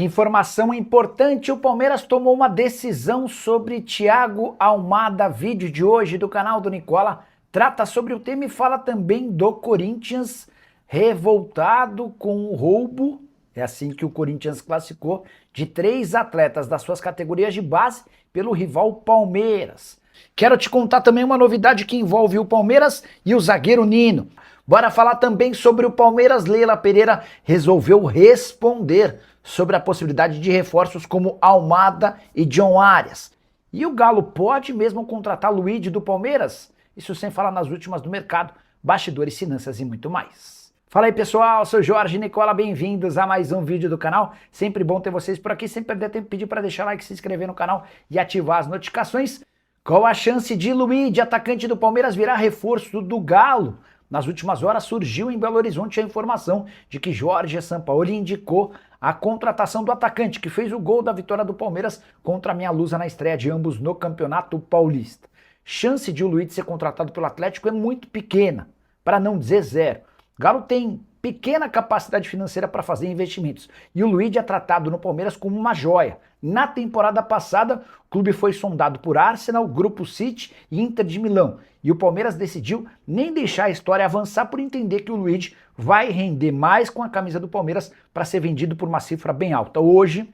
Informação importante, o Palmeiras tomou uma decisão sobre Thiago Almada. Vídeo de hoje do canal do Nicola trata sobre o tema e fala também do Corinthians revoltado com o roubo, é assim que o Corinthians classificou, de 3 atletas das suas categorias de base pelo rival Palmeiras. Quero te contar também uma novidade que envolve o Palmeiras e o zagueiro Nino. Bora falar também sobre o Palmeiras. Leila Pereira resolveu responder sobre a possibilidade de reforços como Almada e John Arias. E o Galo pode mesmo contratar Luiz do Palmeiras? Isso sem falar nas últimas do mercado, bastidores, finanças e muito mais. Fala aí pessoal, eu sou Jorge Nicola, bem-vindos a mais um vídeo do canal. Sempre bom ter vocês por aqui, sem perder tempo, pedir para deixar like, se inscrever no canal e ativar as notificações. Qual a chance de Luiz, atacante do Palmeiras, virar reforço do Galo? Nas últimas horas surgiu em Belo Horizonte a informação de que Jorge Sampaoli indicou a contratação do atacante que fez o gol da vitória do Palmeiras contra a Meia Lusa na estreia de ambos no Campeonato Paulista. Chance de o Luiz ser contratado pelo Atlético é muito pequena, para não dizer zero. O Galo tem pequena capacidade financeira para fazer investimentos e o Luiz é tratado no Palmeiras como uma joia. Na temporada passada, o clube foi sondado por Arsenal, Grupo City e Inter de Milão. E o Palmeiras decidiu nem deixar a história avançar por entender que o Luiz vai render mais com a camisa do Palmeiras para ser vendido por uma cifra bem alta. Hoje,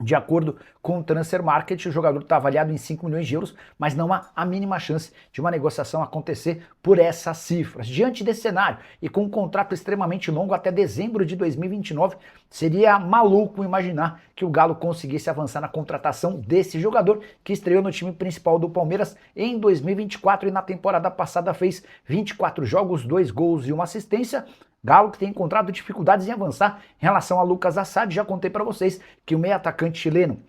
de acordo com o Transfer Market, o jogador está avaliado em 5 milhões de euros, mas não há a mínima chance de uma negociação acontecer por essas cifras. Diante desse cenário e com um contrato extremamente longo até dezembro de 2029, seria maluco imaginar que o Galo conseguisse avançar na contratação desse jogador que estreou no time principal do Palmeiras em 2024 e na temporada passada fez 24 jogos, 2 gols e 1 assistência. Galo que tem encontrado dificuldades em avançar em relação a Lucas Assad. Já contei para vocês que o meio atacante chileno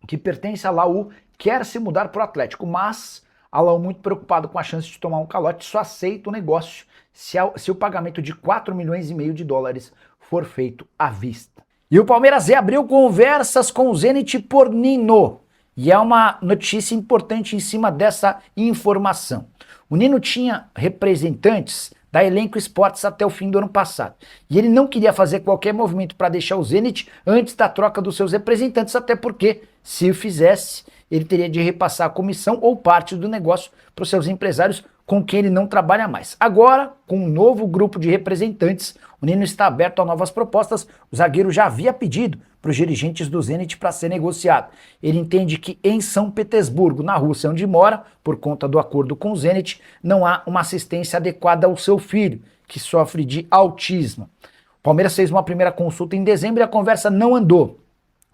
que pertence a Laú quer se mudar para o Atlético, mas a Laú, muito preocupado com a chance de tomar um calote, só aceita o negócio se o pagamento de 4,5 milhões de dólares for feito à vista. E o Palmeiras reabriu conversas com o Zenit por Nino. E é uma notícia importante em cima dessa informação. O Nino tinha representantes da Elenco Esportes até o fim do ano passado. E ele não queria fazer qualquer movimento para deixar o Zenit antes da troca dos seus representantes, até porque, se o fizesse, ele teria de repassar a comissão ou parte do negócio para os seus empresários com quem ele não trabalha mais. Agora, com um novo grupo de representantes, o Nino está aberto a novas propostas. O zagueiro já havia pedido para os dirigentes do Zenit para ser negociado. Ele entende que em São Petersburgo, na Rússia, onde mora, por conta do acordo com o Zenit, não há uma assistência adequada ao seu filho, que sofre de autismo. O Palmeiras fez uma primeira consulta em dezembro e a conversa não andou.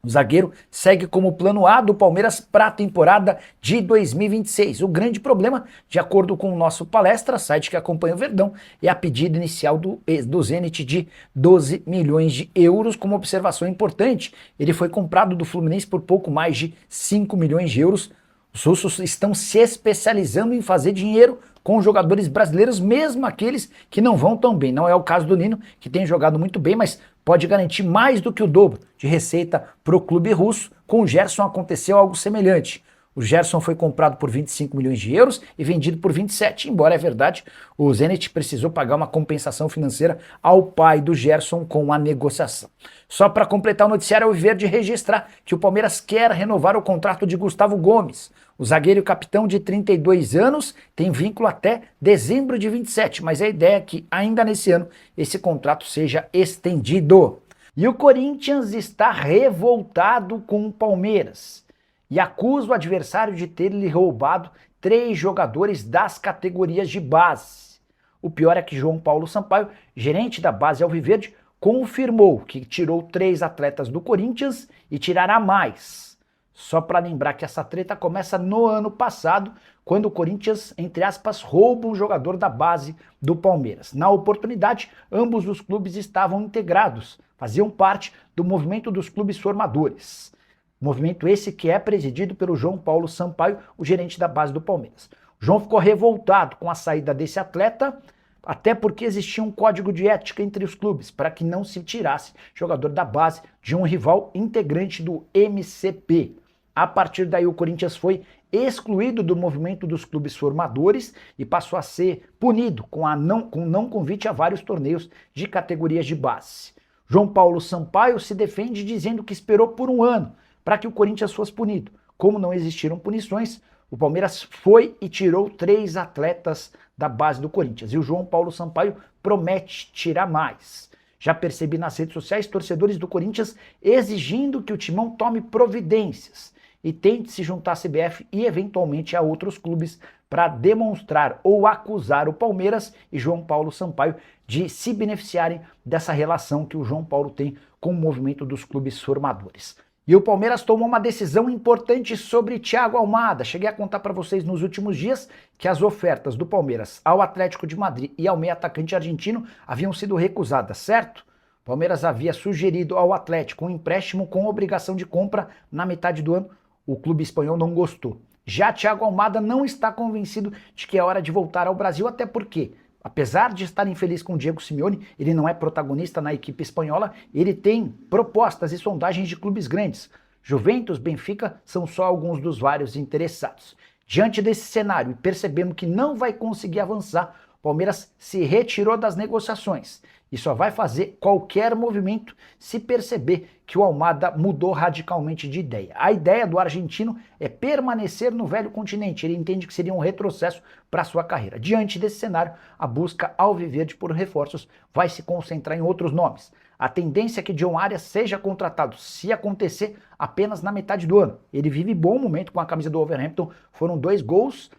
O zagueiro segue como plano A do Palmeiras para a temporada de 2026. O grande problema, de acordo com o nosso palestra, site que acompanha o Verdão, é a pedida inicial do Zenit de 12 milhões de euros. Como observação importante, ele foi comprado do Fluminense por pouco mais de 5 milhões de euros. Os russos estão se especializando em fazer dinheiro com jogadores brasileiros, mesmo aqueles que não vão tão bem. Não é o caso do Nino, que tem jogado muito bem, mas pode garantir mais do que o dobro de receita para o clube russo. Com o Gerson aconteceu algo semelhante. O Gerson foi comprado por 25 milhões de euros e vendido por 27. Embora é verdade, o Zenit precisou pagar uma compensação financeira ao pai do Gerson com a negociação. Só para completar o noticiário, é o Verde registrar que o Palmeiras quer renovar o contrato de Gustavo Gomes. O zagueiro e capitão de 32 anos tem vínculo até dezembro de 27, mas a ideia é que ainda nesse ano esse contrato seja estendido. E o Corinthians está revoltado com o Palmeiras e acusa o adversário de ter lhe roubado 3 jogadores das categorias de base. O pior é que João Paulo Sampaio, gerente da base alviverde, confirmou que tirou 3 atletas do Corinthians e tirará mais. Só para lembrar que essa treta começa no ano passado, quando o Corinthians, entre aspas, rouba um jogador da base do Palmeiras. Na oportunidade, ambos os clubes estavam integrados, faziam parte do movimento dos clubes formadores. Movimento esse que é presidido pelo João Paulo Sampaio, o gerente da base do Palmeiras. O João ficou revoltado com a saída desse atleta, até porque existia um código de ética entre os clubes, para que não se tirasse jogador da base de um rival integrante do MCP. A partir daí o Corinthians foi excluído do movimento dos clubes formadores e passou a ser punido com não convite a vários torneios de categorias de base. João Paulo Sampaio se defende dizendo que esperou por um ano para que o Corinthians fosse punido. Como não existiram punições, o Palmeiras foi e tirou 3 atletas da base do Corinthians. E o João Paulo Sampaio promete tirar mais. Já percebi nas redes sociais torcedores do Corinthians exigindo que o Timão tome providências e tente se juntar à CBF e eventualmente a outros clubes para demonstrar ou acusar o Palmeiras e João Paulo Sampaio de se beneficiarem dessa relação que o João Paulo tem com o movimento dos clubes formadores. E o Palmeiras tomou uma decisão importante sobre Thiago Almada. Cheguei a contar para vocês nos últimos dias que as ofertas do Palmeiras ao Atlético de Madrid e ao meio atacante argentino haviam sido recusadas, certo? O Palmeiras havia sugerido ao Atlético um empréstimo com obrigação de compra na metade do ano. O clube espanhol não gostou. Já Thiago Almada não está convencido de que é hora de voltar ao Brasil, até porque, apesar de estar infeliz com o Diego Simeone, ele não é protagonista na equipe espanhola, ele tem propostas e sondagens de clubes grandes. Juventus, Benfica são só alguns dos vários interessados. Diante desse cenário e percebendo que não vai conseguir avançar, o Palmeiras se retirou das negociações e só vai fazer qualquer movimento se perceber que o Almada mudou radicalmente de ideia. A ideia do argentino é permanecer no velho continente, ele entende que seria um retrocesso para sua carreira. Diante desse cenário, a busca alviverde por reforços vai se concentrar em outros nomes. A tendência é que John Arias seja contratado, se acontecer, apenas na metade do ano. Ele vive bom momento com a camisa do Wolverhampton, foram 2 gols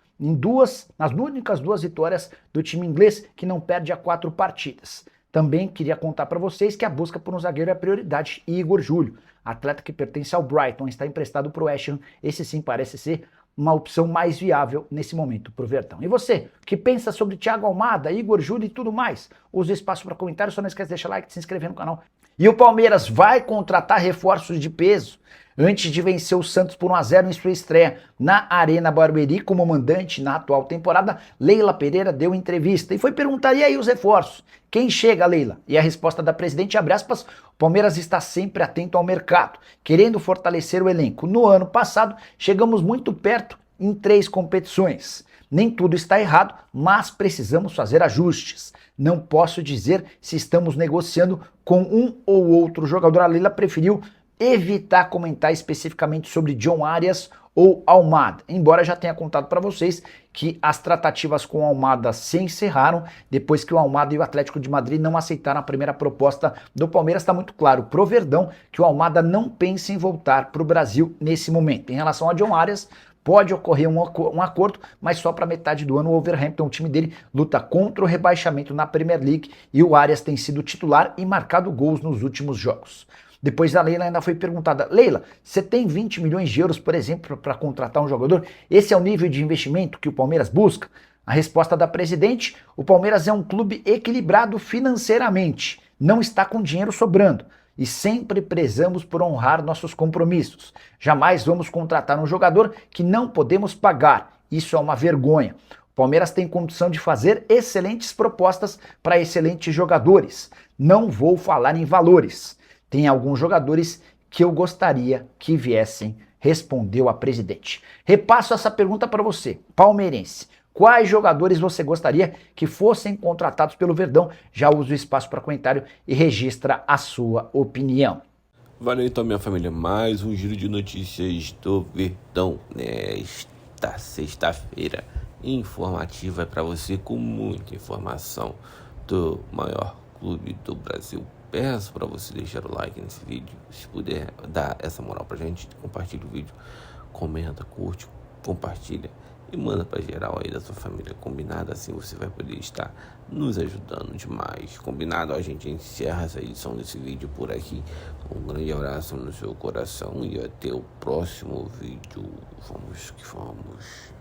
nas únicas 2 vitórias do time inglês, que não perde há 4 partidas. Também queria contar para vocês que a busca por um zagueiro é prioridade. Igor Júlio, atleta que pertence ao Brighton, está emprestado para o West Ham. Esse sim parece ser uma opção mais viável nesse momento para o Verdão. E você, o que pensa sobre Thiago Almada, Igor Júlio e tudo mais? Use espaço para comentário, só não esquece de deixar like e se inscrever no canal. E o Palmeiras vai contratar reforços de peso antes de vencer o Santos por 1-0 em sua estreia na Arena Barueri como mandante na atual temporada. Leila Pereira deu entrevista e foi perguntar: e aí os reforços? Quem chega, Leila? E a resposta da presidente, abre aspas, o Palmeiras está sempre atento ao mercado, querendo fortalecer o elenco. No ano passado, chegamos muito perto em 3 competições. Nem tudo está errado, mas precisamos fazer ajustes. Não posso dizer se estamos negociando com um ou outro jogador. A Leila preferiu evitar comentar especificamente sobre John Arias ou Almada, embora já tenha contado para vocês que as tratativas com o Almada se encerraram depois que o Almada e o Atlético de Madrid não aceitaram a primeira proposta do Palmeiras. Está muito claro pro Verdão que o Almada não pensa em voltar para o Brasil nesse momento. Em relação a John Arias, pode ocorrer um acordo, mas só para metade do ano. O Wolverhampton, o time dele, luta contra o rebaixamento na Premier League e o Arias tem sido titular e marcado gols nos últimos jogos. Depois a Leila ainda foi perguntada: Leila, você tem 20 milhões de euros, por exemplo, para contratar um jogador? Esse é o nível de investimento que o Palmeiras busca? A resposta da presidente: o Palmeiras é um clube equilibrado financeiramente, não está com dinheiro sobrando e sempre prezamos por honrar nossos compromissos. Jamais vamos contratar um jogador que não podemos pagar, isso é uma vergonha. O Palmeiras tem condição de fazer excelentes propostas para excelentes jogadores. Não vou falar em valores. Tem alguns jogadores que eu gostaria que viessem, respondeu a presidente. Repasso essa pergunta para você, palmeirense. Quais jogadores você gostaria que fossem contratados pelo Verdão? Já usa o espaço para comentário e registra a sua opinião. Valeu então, minha família. Mais um giro de notícias do Verdão nesta sexta-feira. Informativa para você, com muita informação do maior clube do Brasil. Peço para você deixar o like nesse vídeo, se puder dar essa moral pra gente, compartilha o vídeo, comenta, curte, compartilha e manda pra geral aí da sua família, combinado? Assim você vai poder estar nos ajudando demais, combinado? A gente encerra essa edição desse vídeo por aqui. Um grande abraço no seu coração e até o próximo vídeo. Vamos que vamos.